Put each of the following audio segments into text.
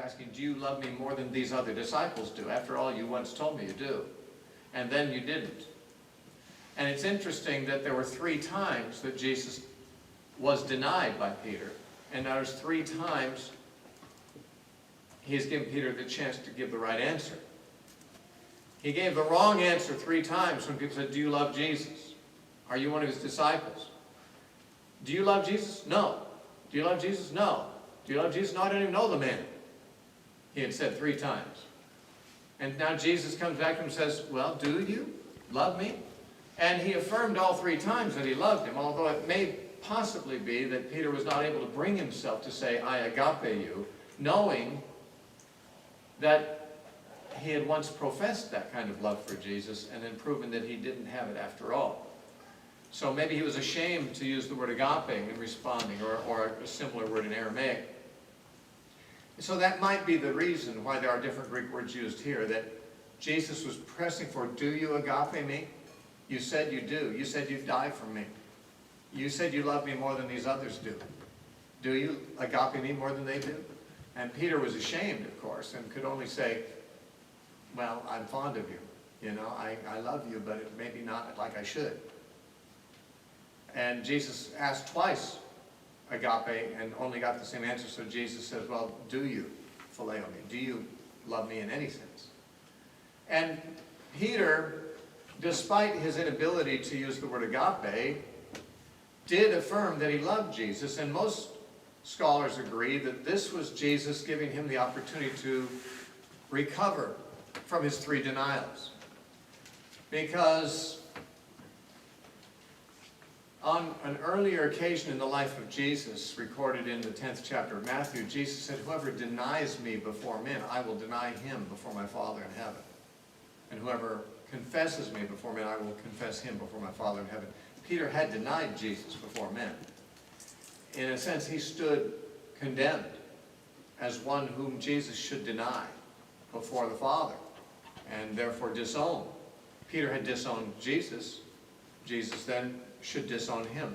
asking, do you love me more than these other disciples do? After all, you once told me you do. And then you didn't. And it's interesting that there were 3 times that Jesus was denied by Peter. And there's 3 times he's given Peter the chance to give the right answer. He gave the wrong answer 3 times when people said, do you love Jesus? Are you one of his disciples? Do you love Jesus? No. Do you love Jesus? No. Do you love Jesus? No, I don't even know the man. He had said 3 times. And now Jesus comes back to him and says, well, do you love me? And he affirmed all 3 times that he loved him, although it may possibly be that Peter was not able to bring himself to say, I agape you, knowing that he had once professed that kind of love for Jesus and then proven that he didn't have it after all. So maybe he was ashamed to use the word agape in responding, or a similar word in Aramaic. So that might be the reason why there are different Greek words used here, that Jesus was pressing for, do you agape me? You said you do. You said you'd die for me. You said you love me more than these others do. Do you agape me more than they do? And Peter was ashamed, of course, and could only say, well, I'm fond of you. You know, I love you, but maybe not like I should. And Jesus asked twice agape and only got the same answer. So Jesus says, well, do you phileo me? Do you love me in any sense? And Peter, despite his inability to use the word agape, did affirm that he loved Jesus. And most scholars agree that this was Jesus giving him the opportunity to recover from his 3 denials. Because on an earlier occasion in the life of Jesus, recorded in the 10th chapter of Matthew, Jesus said, whoever denies me before men, I will deny him before my Father in heaven. And whoever confesses me before men, I will confess him before my Father in heaven. Peter had denied Jesus before men. In a sense, he stood condemned as one whom Jesus should deny before the Father, and therefore disown. Peter had disowned Jesus. Jesus then should disown him.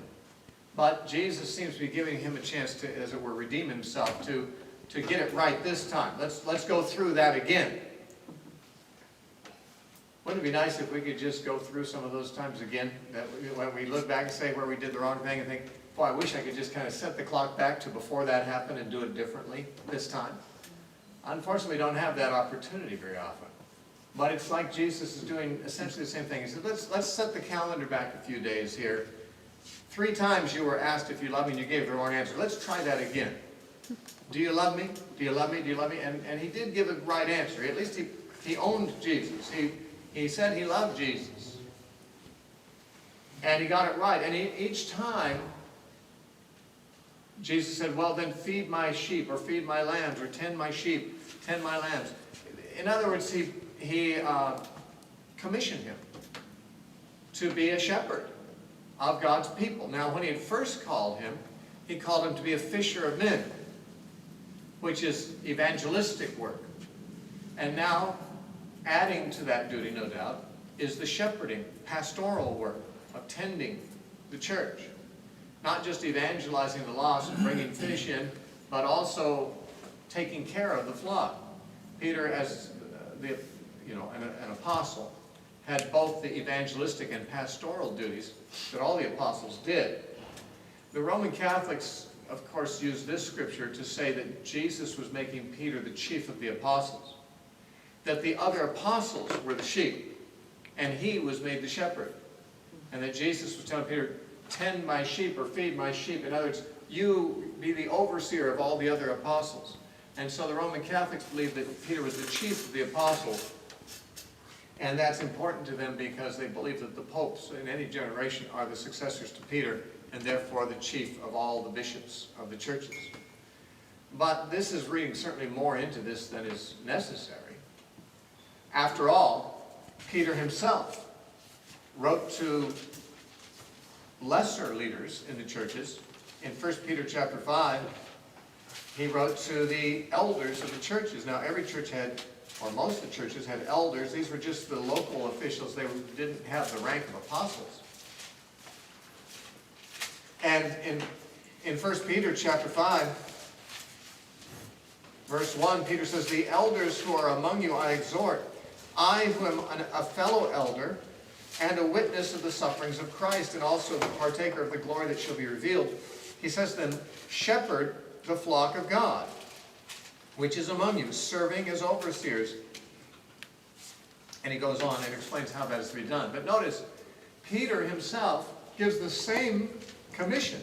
But Jesus seems to be giving him a chance to, as it were, redeem himself, to get it right this time. Let's go through that again. Wouldn't it be nice if we could just go through some of those times again, that when we look back and say where we did the wrong thing and think, boy, I wish I could just kind of set the clock back to before that happened and do it differently this time. Unfortunately, we don't have that opportunity very often. But it's like Jesus is doing essentially the same thing. He said, let's set the calendar back a few days here. 3 times you were asked if you love me and you gave the wrong answer. Let's try that again. Do you love me? Do you love me? Do you love me? And he did give a right answer. At least he owned Jesus. He said he loved Jesus. And he got it right. And each time, Jesus said, well, then feed my sheep, or feed my lambs, or tend my sheep, tend my lambs. In other words, he commissioned him to be a shepherd of God's people. Now, when he had first called him, he called him to be a fisher of men, which is evangelistic work. And now, adding to that duty, no doubt, is the shepherding, pastoral work of tending the church. Not just evangelizing the lost and bringing fish in, but also taking care of the flock. Peter, as an apostle, had both the evangelistic and pastoral duties that all the apostles did. The Roman Catholics, of course, use this scripture to say that Jesus was making Peter the chief of the apostles, that the other apostles were the sheep, and he was made the shepherd, and that Jesus was telling Peter, tend my sheep or feed my sheep. In other words, you be the overseer of all the other apostles. And so the Roman Catholics believe that Peter was the chief of the apostles. And that's important to them because they believe that the popes in any generation are the successors to Peter, and therefore the chief of all the bishops of the churches. But this is reading certainly more into this than is necessary. After all, Peter himself wrote to lesser leaders in the churches. In 1 Peter chapter 5, he wrote to the elders of the churches. Now, every church had, or most of the churches had elders. These were just the local officials. They didn't have the rank of apostles. And in 1 Peter chapter 5, Verse 1, Peter says, the elders who are among you I exhort, I who am a fellow elder, and a witness of the sufferings of Christ, and also the partaker of the glory that shall be revealed. He says then, shepherd the flock of God, which is among you, serving as overseers. And he goes on and explains how that is to be done. But notice, Peter himself gives the same commission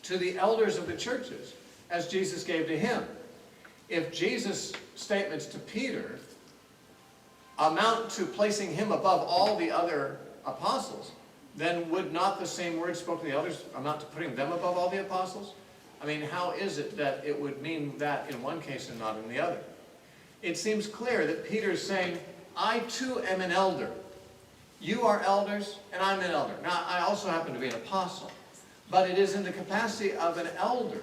to the elders of the churches as Jesus gave to him. If Jesus' statements to Peter amount to placing him above all the other apostles, then would not the same words spoken to the elders amount to putting them above all the apostles? I mean, how is it that it would mean that in one case and not in the other? It seems clear that Peter is saying, I too am an elder. You are elders, and I'm an elder. Now, I also happen to be an apostle. But it is in the capacity of an elder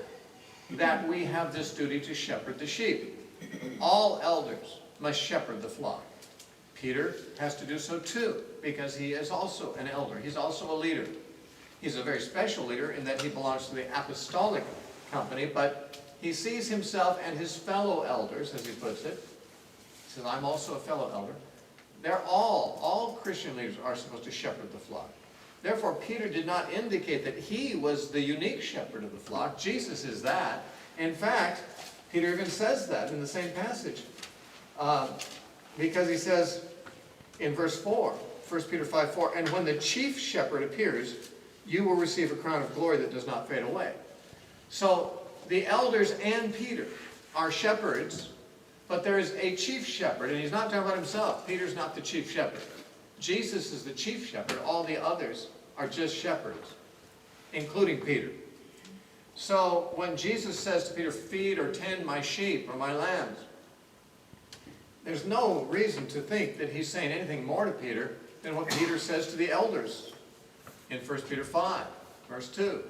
that we have this duty to shepherd the sheep. All elders must shepherd the flock. Peter has to do so too, because he is also an elder. He's also a leader. He's a very special leader in that he belongs to the apostolic company, but he sees himself and his fellow elders, as he puts it. He says, I'm also a fellow elder. They're all Christian leaders are supposed to shepherd the flock. Therefore, Peter did not indicate that he was the unique shepherd of the flock. Jesus is that. In fact, Peter even says that in the same passage. Because he says in verse 4, 1 Peter 5:4, and when the chief shepherd appears, you will receive a crown of glory that does not fade away. So the elders and Peter are shepherds, but there is a chief shepherd, and he's not talking about himself. Peter's not the chief shepherd. Jesus is the chief shepherd. All the others are just shepherds, including Peter. So when Jesus says to Peter, feed or tend my sheep or my lambs, there's no reason to think that he's saying anything more to Peter than what Peter says to the elders in 1 Peter 5, verse 2.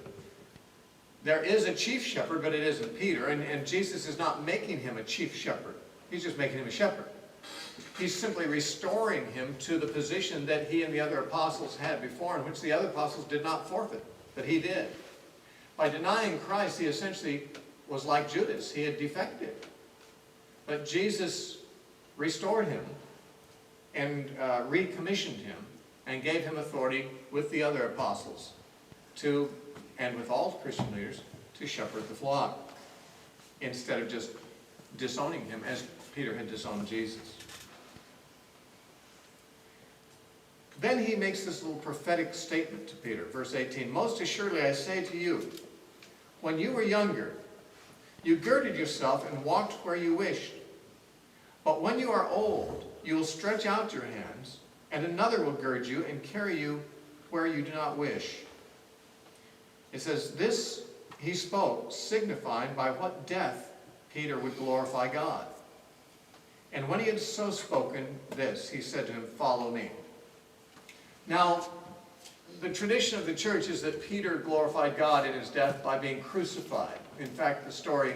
There is a chief shepherd, but it isn't Peter, and Jesus is not making him a chief shepherd. He's just making him a shepherd. He's simply restoring him to the position that he and the other apostles had before, in which the other apostles did not forfeit, but he did. By denying Christ, he essentially was like Judas. He had defected. But Jesus restored him and recommissioned him and gave him authority with the other apostles to, and with all Christian leaders, to shepherd the flock, instead of just disowning him as Peter had disowned Jesus. Then he makes this little prophetic statement to Peter, verse 18. Most assuredly I say to you, when you were younger, you girded yourself and walked where you wished. But when you are old, you will stretch out your hands, and another will gird you and carry you where you do not wish. It says, this he spoke, signifying by what death Peter would glorify God. And when he had so spoken this, he said to him, follow me. Now, the tradition of the church is that Peter glorified God in his death by being crucified. In fact, the story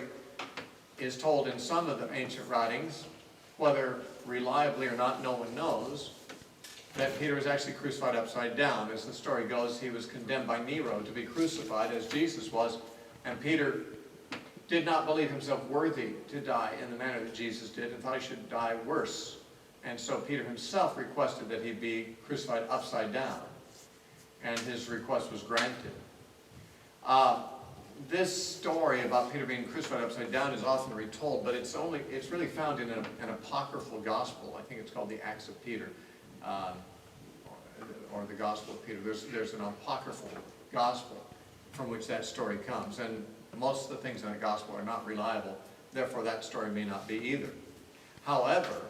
is told in some of the ancient writings, whether reliably or not, no one knows, that Peter was actually crucified upside down. As the story goes, he was condemned by Nero to be crucified as Jesus was, and Peter did not believe himself worthy to die in the manner that Jesus did and thought he should die worse. And so Peter himself requested that he be crucified upside down, and his request was granted. This story about Peter being crucified upside down is often retold, but it's really found in an apocryphal gospel. I think it's called the Acts of Peter, or the Gospel of Peter. There's an apocryphal gospel from which that story comes, and most of the things in the gospel are not reliable, therefore that story may not be either. However,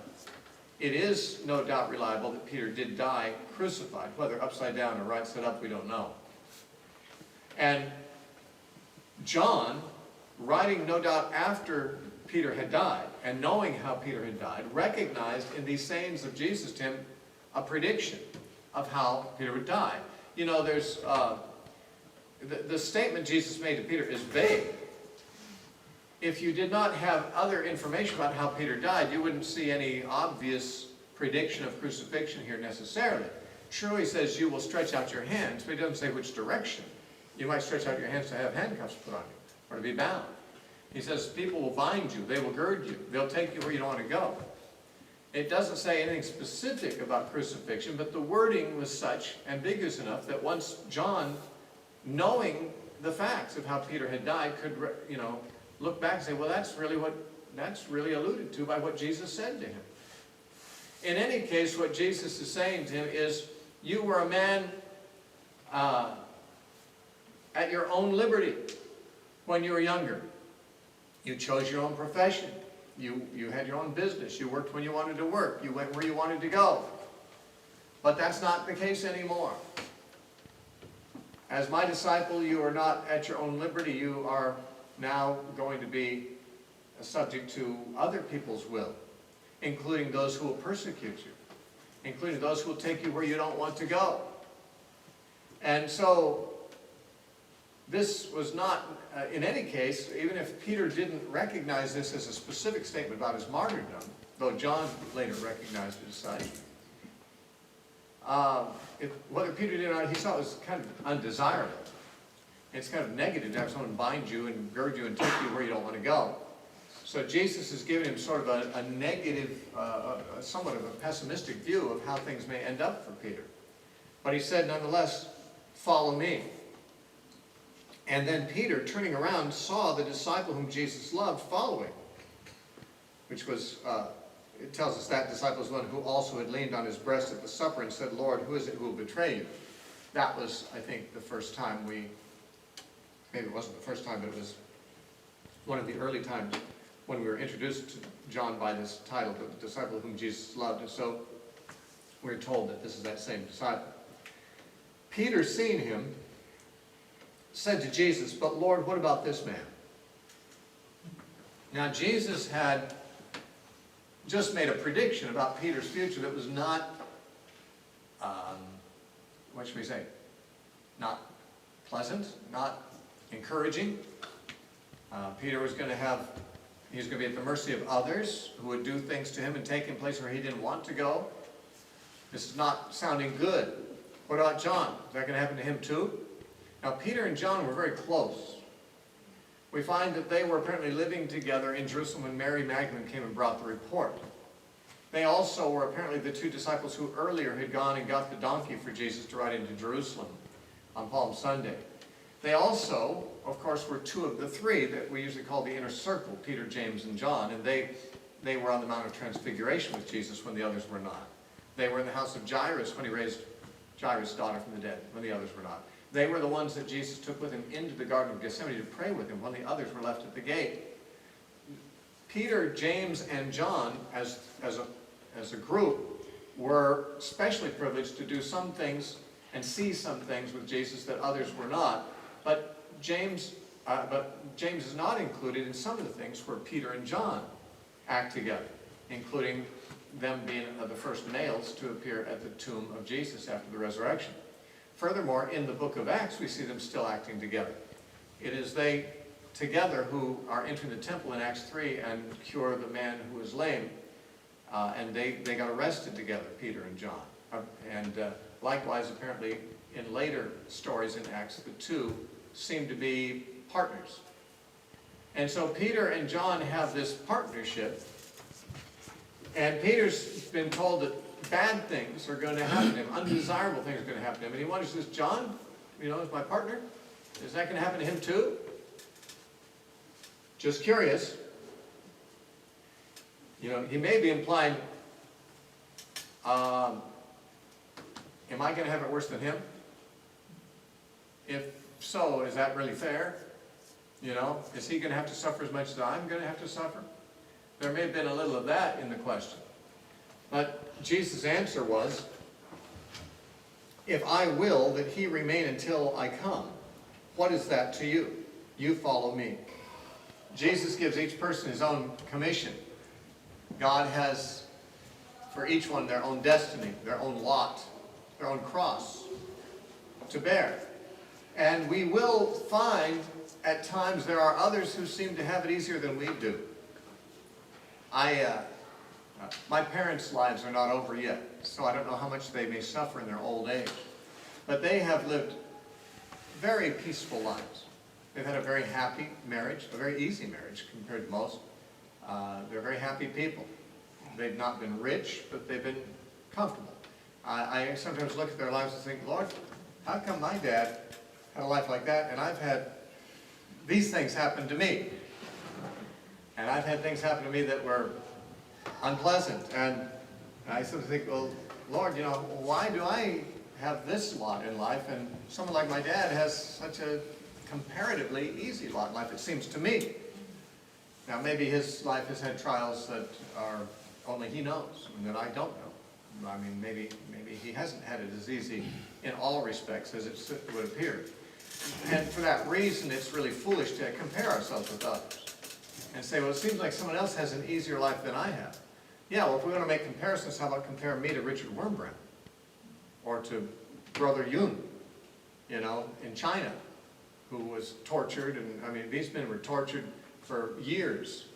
it is no doubt reliable that Peter did die crucified, whether upside down or right side up, we don't know. And John, writing no doubt after Peter had died, and knowing how Peter had died, recognized in these sayings of Jesus to him a prediction of how Peter would die. You know, there's the statement Jesus made to Peter is vague. If you did not have other information about how Peter died, you wouldn't see any obvious prediction of crucifixion here necessarily. True, he says you will stretch out your hands, but he doesn't say which direction. You might stretch out your hands to have handcuffs put on you, or to be bound. He says people will bind you, they will gird you, they'll take you where you don't want to go. It doesn't say anything specific about crucifixion, but the wording was such, ambiguous enough, that once John, knowing the facts of how Peter had died, could, look back and say, well, that's really alluded to by what Jesus said to him. In any case, what Jesus is saying to him is, you were a man at your own liberty when you were younger. You chose your own profession. You had your own business. You worked when you wanted to work. You went where you wanted to go. But that's not the case anymore. As my disciple, you are not at your own liberty. You are now going to be subject to other people's will, including those who will persecute you, including those who will take you where you don't want to go. And so, this was not, in any case, even if Peter didn't recognize this as a specific statement about his martyrdom, though John later recognized it as such, whether Peter did or not, he saw it was kind of undesirable. It's kind of negative to have someone bind you and gird you and take you where you don't want to go. So Jesus is giving him sort of a negative, somewhat of a pessimistic view of how things may end up for Peter. But he said, nonetheless, follow me. And then Peter, turning around, saw the disciple whom Jesus loved following, which was, it tells us that disciple is one who also had leaned on his breast at the supper and said, Lord, who is it who will betray you? That was, I think, the first time maybe it wasn't the first time, but it was one of the early times when we were introduced to John by this title, the disciple whom Jesus loved. And so we're told that this is that same disciple. Peter, seeing him, said to Jesus, but Lord, what about this man? Now Jesus had just made a prediction about Peter's future that was not, what should we say, not pleasant, not encouraging. Peter was going to have, he was going to be at the mercy of others who would do things to him and take him places where he didn't want to go. This is not sounding good. What about John? Is that going to happen to him too? Now, Peter and John were very close. We find that they were apparently living together in Jerusalem when Mary Magdalene came and brought the report. They also were apparently the two disciples who earlier had gone and got the donkey for Jesus to ride into Jerusalem on Palm Sunday. They also, of course, were two of the three that we usually call the inner circle, Peter, James, and John, and they were on the Mount of Transfiguration with Jesus when the others were not. They were in the house of Jairus when he raised Jairus' daughter from the dead, when the others were not. They were the ones that Jesus took with him into the Garden of Gethsemane to pray with him when the others were left at the gate. Peter, James, and John, as a group, were especially privileged to do some things and see some things with Jesus that others were not. But James is not included in some of the things where Peter and John act together, including them being the first males to appear at the tomb of Jesus after the resurrection. Furthermore, in the book of Acts, we see them still acting together. It is they together who are entering the temple in Acts 3 and cure the man who is lame. And they got arrested together, Peter and John. Likewise, apparently, in later stories in Acts, the two seem to be partners. And so Peter and John have this partnership. And Peter's been told that bad things are going to happen to him, undesirable things are going to happen to him. And he wonders, this John, is my partner, is that going to happen to him too? Just curious. He may be implying, am I going to have it worse than him? If so, is that really fair? Is he going to have to suffer as much as I'm going to have to suffer? There may have been a little of that in the question. But Jesus' answer was, if I will that he remain until I come, what is that to you? You follow me. Jesus gives each person his own commission. God has for each one their own destiny, their own lot, their own cross to bear. And we will find at times there are others who seem to have it easier than we do. My parents' lives are not over yet, so I don't know how much they may suffer in their old age. But they have lived very peaceful lives. They've had a very happy marriage, a very easy marriage compared to most. They're very happy people. They've not been rich, but they've been comfortable. I sometimes look at their lives and think, Lord, how come my dad had a life like that, and I've had these things happen to me? And I've had things happen to me that were unpleasant. And I sort of think, well, Lord, why do I have this lot in life, and someone like my dad has such a comparatively easy lot in life, it seems to me. Now, maybe his life has had trials that are only he knows, and that I don't know. I mean, maybe he hasn't had it as easy in all respects as it would appear. And for that reason, it's really foolish to compare ourselves with others and say, well, it seems like someone else has an easier life than I have. Yeah, well, if we want to make comparisons, how about comparing me to Richard Wurmbrand? Or to Brother Yun, in China, who was tortured, and I mean, these men were tortured for years.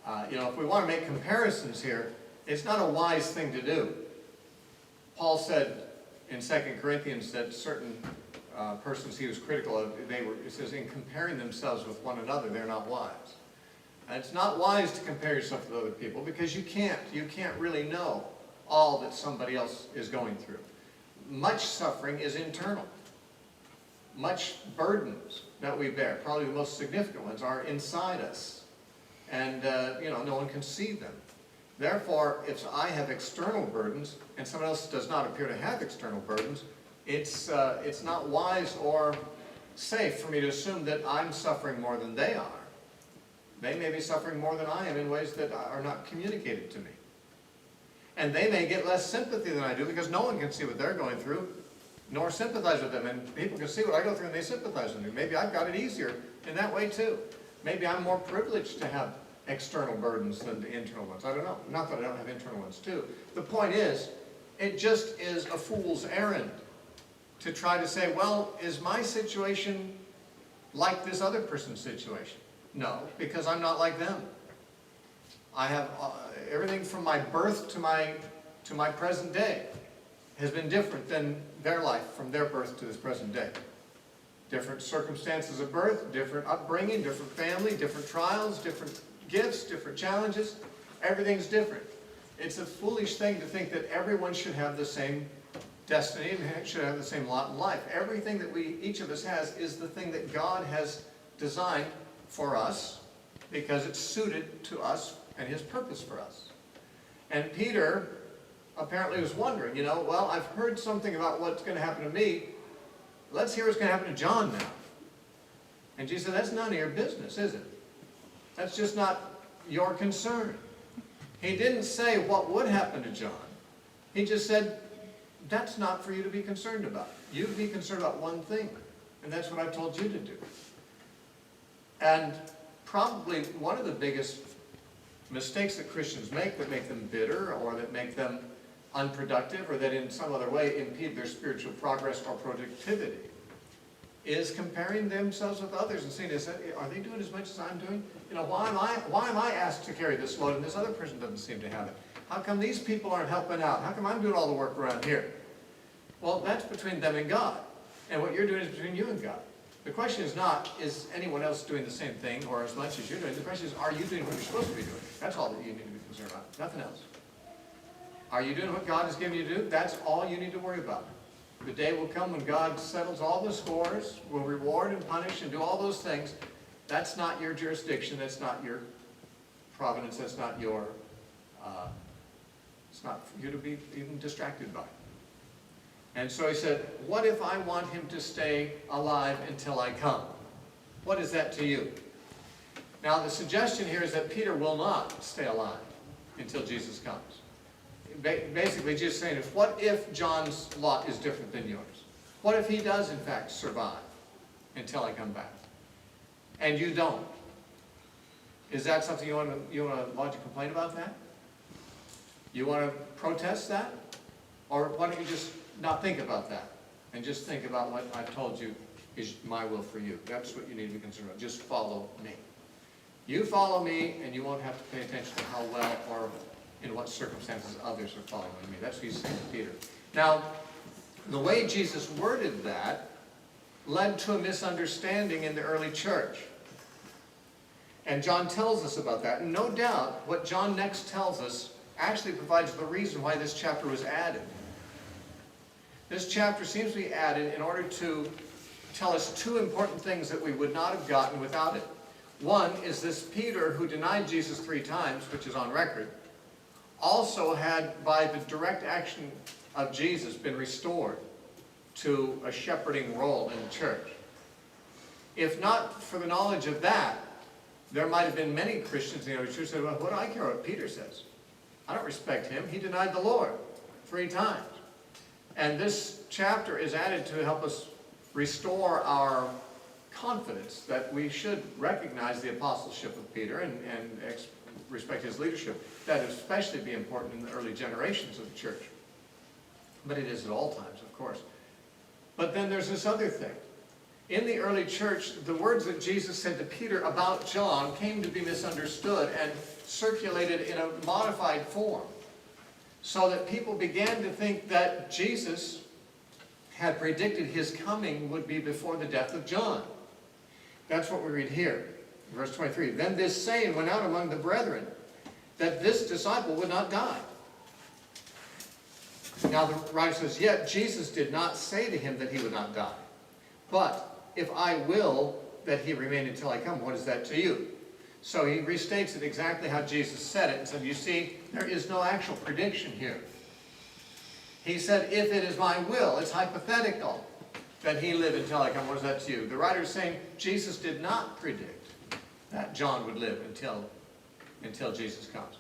If we want to make comparisons here, it's not a wise thing to do. Paul said in 2 Corinthians that certain persons he was critical of, it says, in comparing themselves with one another, they're not wise. And it's not wise to compare yourself with other people, because you can't really know all that somebody else is going through. Much suffering is internal. Much burdens that we bear, probably the most significant ones, are inside us. And, no one can see them. Therefore, if I have external burdens and someone else does not appear to have external burdens, it's not wise or safe for me to assume that I'm suffering more than they are. They may be suffering more than I am in ways that are not communicated to me. And they may get less sympathy than I do, because no one can see what they're going through, nor sympathize with them. And people can see what I go through and they sympathize with me. Maybe I've got it easier in that way too. Maybe I'm more privileged to have external burdens than the internal ones. I don't know. Not that I don't have internal ones too. The point is, it just is a fool's errand to try to say, well, is my situation like this other person's situation? No, because I'm not like them. I have everything from my birth to my present day has been different than their life from their birth to this present day. Different circumstances of birth, different upbringing, different family, different trials, different gifts, different challenges. Everything's different. It's a foolish thing to think that everyone should have the same destiny and should have the same lot in life. Everything that each of us has is the thing that God has designed for us, because it's suited to us and his purpose for us. And Peter apparently was wondering, well, I've heard something about what's going to happen to me. Let's hear what's going to happen to John now. And Jesus said, that's none of your business, is it? That's just not your concern. He didn't say what would happen to John. He just said, that's not for you to be concerned about. You be concerned about one thing, and that's what I've told you to do. And probably one of the biggest mistakes that Christians make, that make them bitter, or that make them unproductive, or that in some other way impede their spiritual progress or productivity, is comparing themselves with others and saying, are they doing as much as I'm doing? Why am I asked to carry this load and this other person doesn't seem to have it? How come these people aren't helping out? How come I'm doing all the work around here? Well, that's between them and God. And what you're doing is between you and God. The question is not, is anyone else doing the same thing or as much as you're doing? The question is, are you doing what you're supposed to be doing? That's all that you need to be concerned about. Nothing else. Are you doing what God has given you to do? That's all you need to worry about. The day will come when God settles all the scores, will reward and punish and do all those things. That's not your jurisdiction. That's not your providence. That's not your, it's not for you to be even distracted by. And so he said, what if I want him to stay alive until I come? What is that to you? Now the suggestion here is that Peter will not stay alive until Jesus comes. Basically just saying, what if John's lot is different than yours? What if he does in fact survive until I come back? And you don't? Is that something you want to lodge a complaint about that? You want to protest that? Or why don't you just not think about that and just think about what I've told you is my will for you? That's what you need to be concerned about. Just follow me. You follow me and you won't have to pay attention to how well or in what circumstances others are following me. That's what he's saying to Peter. Now, the way Jesus worded that led to a misunderstanding in the early church. And John tells us about that. And no doubt, what John next tells us actually provides the reason why this chapter was added. This chapter seems to be added in order to tell us two important things that we would not have gotten without it. One is this Peter, who denied Jesus 3 times, which is on record, also had, by the direct action of Jesus, been restored to a shepherding role in the church. If not for the knowledge of that, there might have been many Christians in the early church who said, well, what do I care what Peter says? I don't respect him. He denied the Lord 3 times. And this chapter is added to help us restore our confidence that we should recognize the apostleship of Peter and respect his leadership. That would especially be important in the early generations of the church. But it is at all times, of course. But then there's this other thing. In the early church, the words that Jesus said to Peter about John came to be misunderstood and circulated in a modified form, so that people began to think that Jesus had predicted his coming would be before the death of John. That's what we read here, verse 23. Then this saying went out among the brethren, that this disciple would not die. Now the writer says, yet Jesus did not say to him that he would not die. But if I will that he remain until I come, what is that to you? So he restates it exactly how Jesus said it and said, you see, there is no actual prediction here. He said, if it is my will, it's hypothetical that he live until I come. What is that to you? The writer is saying Jesus did not predict that John would live until Jesus comes.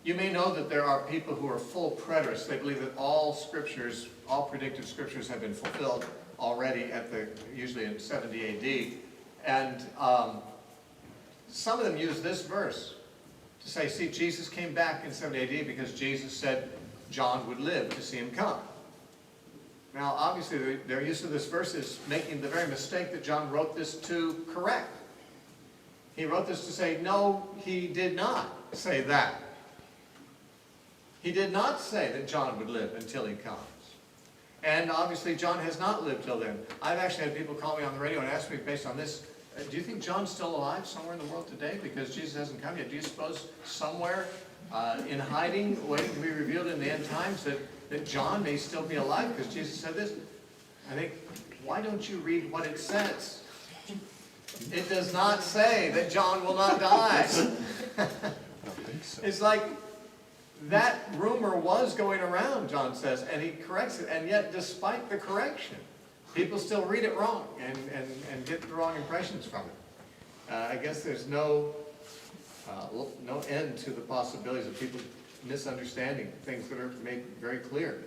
You may know that there are people who are full preterists. They believe that all scriptures, all predicted scriptures have been fulfilled already usually in 70 AD. And some of them use this verse to say, see, Jesus came back in 70 AD because Jesus said John would live to see him come. Now, obviously, their use of this verse is making the very mistake that John wrote this to correct. He wrote this to say, no, he did not say that. He did not say that John would live until he comes. And obviously, John has not lived till then. I've actually had people call me on the radio and ask me, based on this, do you think John's still alive somewhere in the world today? Because Jesus hasn't come yet. Do you suppose somewhere in hiding, waiting to be revealed in the end times, that John may still be alive because Jesus said this? I think, why don't you read what it says? It does not say that John will not die. It's like that rumor was going around, John says, and he corrects it. And yet, despite the correction, people still read it wrong and get the wrong impressions from it. I guess there's no end to the possibilities of people misunderstanding things that are made very clear.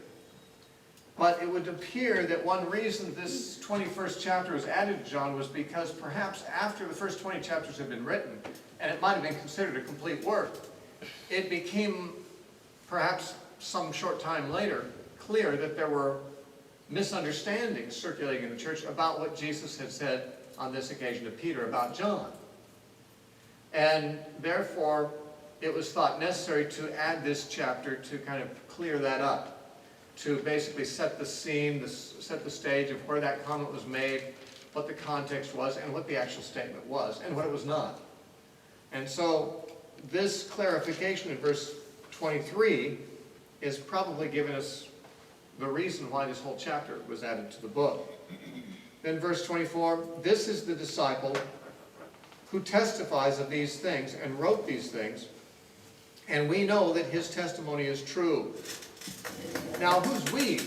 But it would appear that one reason this 21st chapter was added to John was because perhaps after the first 20 chapters had been written, and it might have been considered a complete work, it became, perhaps some short time later, clear that there were misunderstandings circulating in the church about what Jesus had said on this occasion to Peter about John. And therefore, it was thought necessary to add this chapter to kind of clear that up, to basically set the scene, set the stage of where that comment was made, what the context was, and what the actual statement was, and what it was not. And so, this clarification in verse 23 is probably giving us the reason why this whole chapter was added to the book. Then verse 24, this is the disciple who testifies of these things and wrote these things, and we know that his testimony is true. Now, who's we?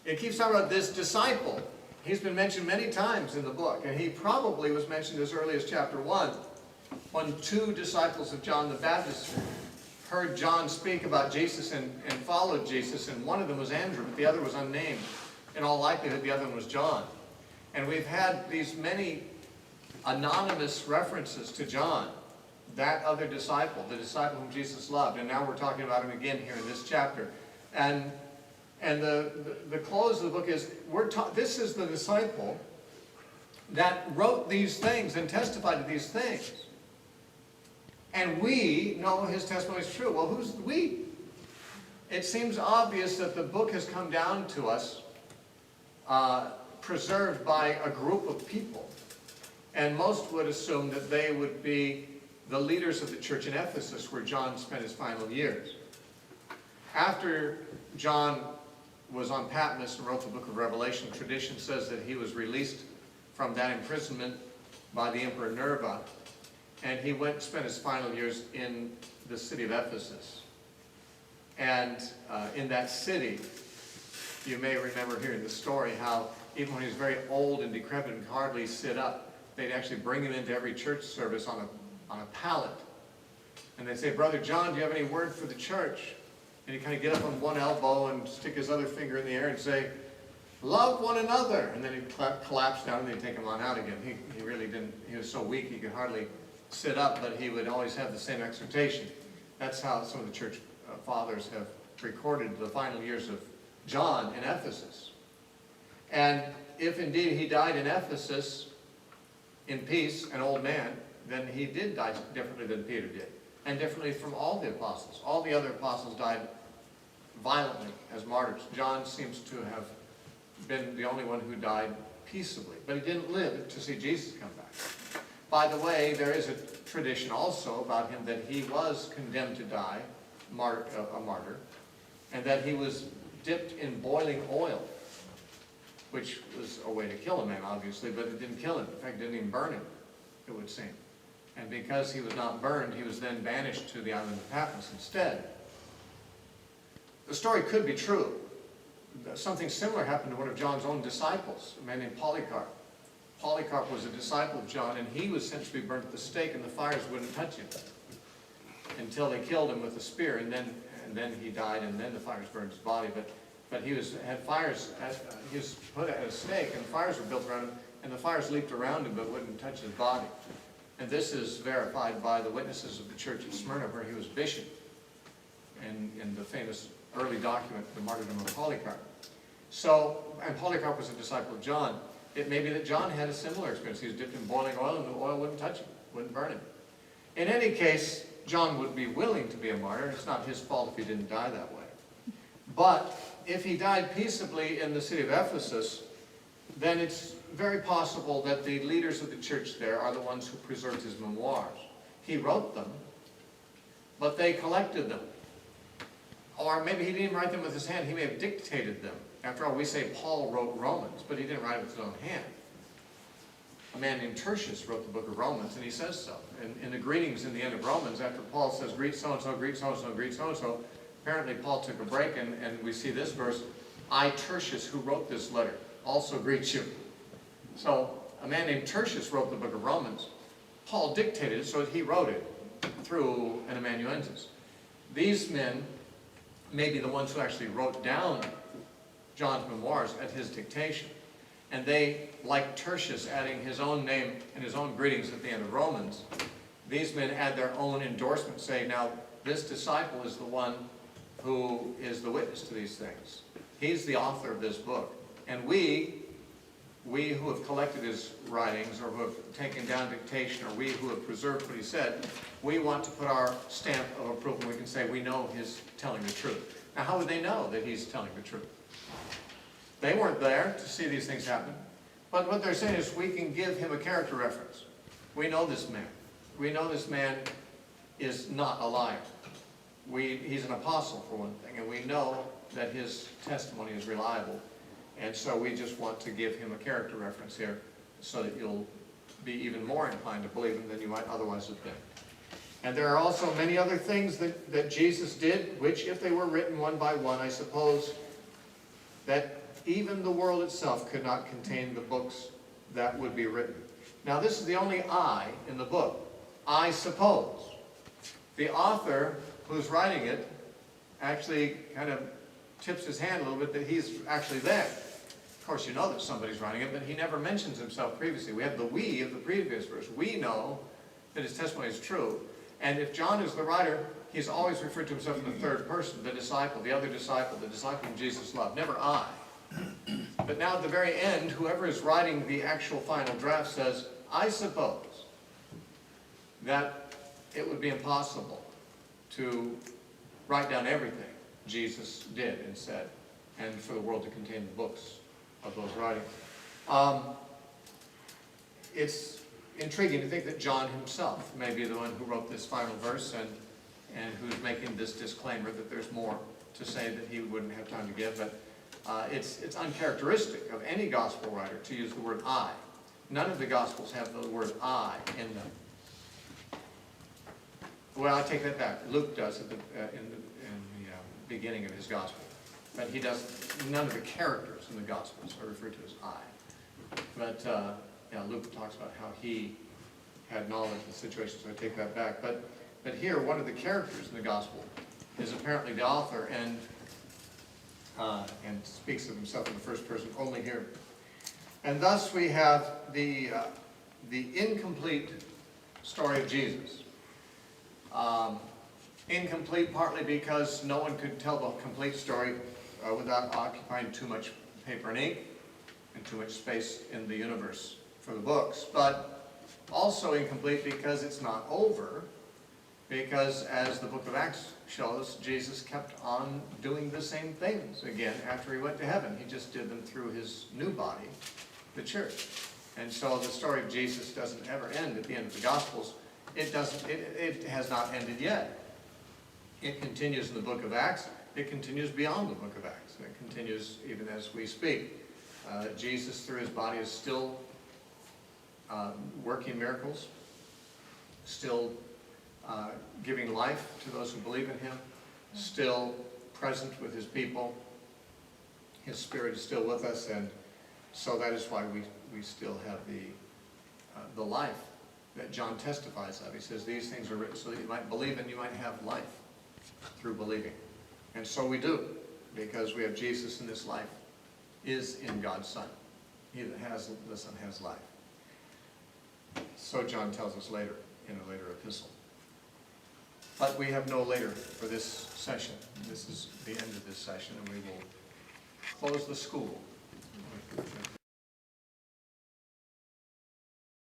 It keeps talking about this disciple. He's been mentioned many times in the book, and he probably was mentioned as early as chapter 1, when 2 disciples of John the Baptist heard John speak about Jesus and followed Jesus, and one of them was Andrew, but the other was unnamed. In all likelihood, the other one was John. And we've had these many anonymous references to John, that other disciple, the disciple whom Jesus loved, and now we're talking about him again here in this chapter. And the close of the book is, this is the disciple that wrote these things and testified to these things. And we know his testimony is true. Well, who's we? It seems obvious that the book has come down to us preserved by a group of people. And most would assume that they would be the leaders of the church in Ephesus, where John spent his final years. After John was on Patmos and wrote the book of Revelation, tradition says that he was released from that imprisonment by the Emperor Nerva, and he went and spent his final years in the city of Ephesus. And in that city, you may remember hearing the story how even when he was very old and decrepit and could hardly sit up, they'd actually bring him into every church service on a pallet. And they'd say, "Brother John, do you have any word for the church?" And he'd kind of get up on one elbow and stick his other finger in the air and say, "Love one another." And then he'd collapse down and they'd take him on out again. He really didn't, he was so weak he could hardly sit up, but he would always have the same exhortation. That's how some of the church fathers have recorded the final years of John in Ephesus. And if indeed he died in Ephesus in peace, an old man, then he did die differently than Peter did, and differently from all the apostles. All the other apostles died violently as martyrs. John seems to have been the only one who died peaceably, but he didn't live to see Jesus come back. By the way, there is a tradition also about him that he was condemned to die, a martyr, and that he was dipped in boiling oil, which was a way to kill a man, obviously, but it didn't kill him. In fact, it didn't even burn him, it would seem. And because he was not burned, he was then banished to the island of Patmos instead. The story could be true. Something similar happened to one of John's own disciples, a man named Polycarp. Polycarp was a disciple of John, and he was sent to be burnt at the stake, and the fires wouldn't touch him until they killed him with a spear, and then he died, and then the fires burned his body. But he had fires. He was put at a stake, and fires were built around him, and the fires leaped around him, but wouldn't touch his body. And this is verified by the witnesses of the church at Smyrna, where he was bishop, in the famous early document, the martyrdom of Polycarp. So, and Polycarp was a disciple of John. It may be that John had a similar experience. He was dipped in boiling oil, and the oil wouldn't touch him, wouldn't burn him. In any case, John would be willing to be a martyr. It's not his fault if he didn't die that way. But if he died peaceably in the city of Ephesus, then it's very possible that the leaders of the church there are the ones who preserved his memoirs. He wrote them, but they collected them. Or maybe he didn't even write them with his hand. He may have dictated them. After all, we say Paul wrote Romans, but he didn't write it with his own hand. A man named Tertius wrote the book of Romans, and he says so. In the greetings in the end of Romans, after Paul says, "Greet so-and-so, greet so-and-so, greet so-and-so," apparently Paul took a break, and we see this verse, "I, Tertius, who wrote this letter, also greet you." So a man named Tertius wrote the book of Romans. Paul dictated it, so he wrote it through an amanuensis. These men may be the ones who actually wrote down John's memoirs at his dictation. And they, like Tertius, adding his own name and his own greetings at the end of Romans, these men add their own endorsement, saying, "Now, this disciple is the one who is the witness to these things. He's the author of this book. And we who have collected his writings, or who have taken down dictation, or we who have preserved what he said, we want to put our stamp of approval, and we can say we know he's telling the truth." Now, how would they know that he's telling the truth? They weren't there to see these things happen. But what they're saying is we can give him a character reference. We know this man. We know this man is not a liar. He's an apostle, for one thing, and we know that his testimony is reliable. And so we just want to give him a character reference here so that you'll be even more inclined to believe him than you might otherwise have been. And there are also many other things that Jesus did, which if they were written one by one, I suppose that even the world itself could not contain the books that would be written. Now this is the only "I" in the book. I suppose. The author who's writing it actually kind of tips his hand a little bit that he's actually there. Of course, you know that somebody's writing it, but he never mentions himself previously. We have the "we" of the previous verse. We know that his testimony is true. And if John is the writer, he's always referred to himself in the third person, the disciple, the other disciple, the disciple whom Jesus loved, never "I." But now at the very end, whoever is writing the actual final draft says, "I suppose that it would be impossible to write down everything Jesus did and said, and for the world to contain the books of those writings. It's intriguing to think that John himself may be the one who wrote this final verse and who's making this disclaimer that there's more to say that he wouldn't have time to give, but it's uncharacteristic of any gospel writer to use the word I. None of the gospels have the word I in them. Well, I take that back. Luke does in the beginning of his gospel, but he does. None of the characters in the gospels are referred to as I. But Luke talks about how he had knowledge of the situation, so I take that back. But here, one of the characters in the gospel is apparently the author, and speaks of himself in the first person only here. And thus we have the incomplete story of Jesus. Incomplete partly because no one could tell the complete story without occupying too much paper and ink and too much space in the universe for the books. But also incomplete because it's not over, because as the book of Acts shows, Jesus kept on doing the same things again after he went to heaven. He just did them through his new body, the church. And so the story of Jesus doesn't ever end at the end of the Gospels. It has not ended yet. It continues in the book of Acts. It continues beyond the book of Acts. It continues even as we speak. Jesus, through his body, is still working miracles, still giving life to those who believe in him, still present with his people. His Spirit is still with us, and so that is why we still have the life that John testifies of. He says these things are written so that you might believe and you might have life through believing. And so we do, because we have Jesus, and this life is in God's Son. He that has the Son has life. So John tells us later, in a later epistle. But we have no later for this session. This is the end of this session, and we will close the school with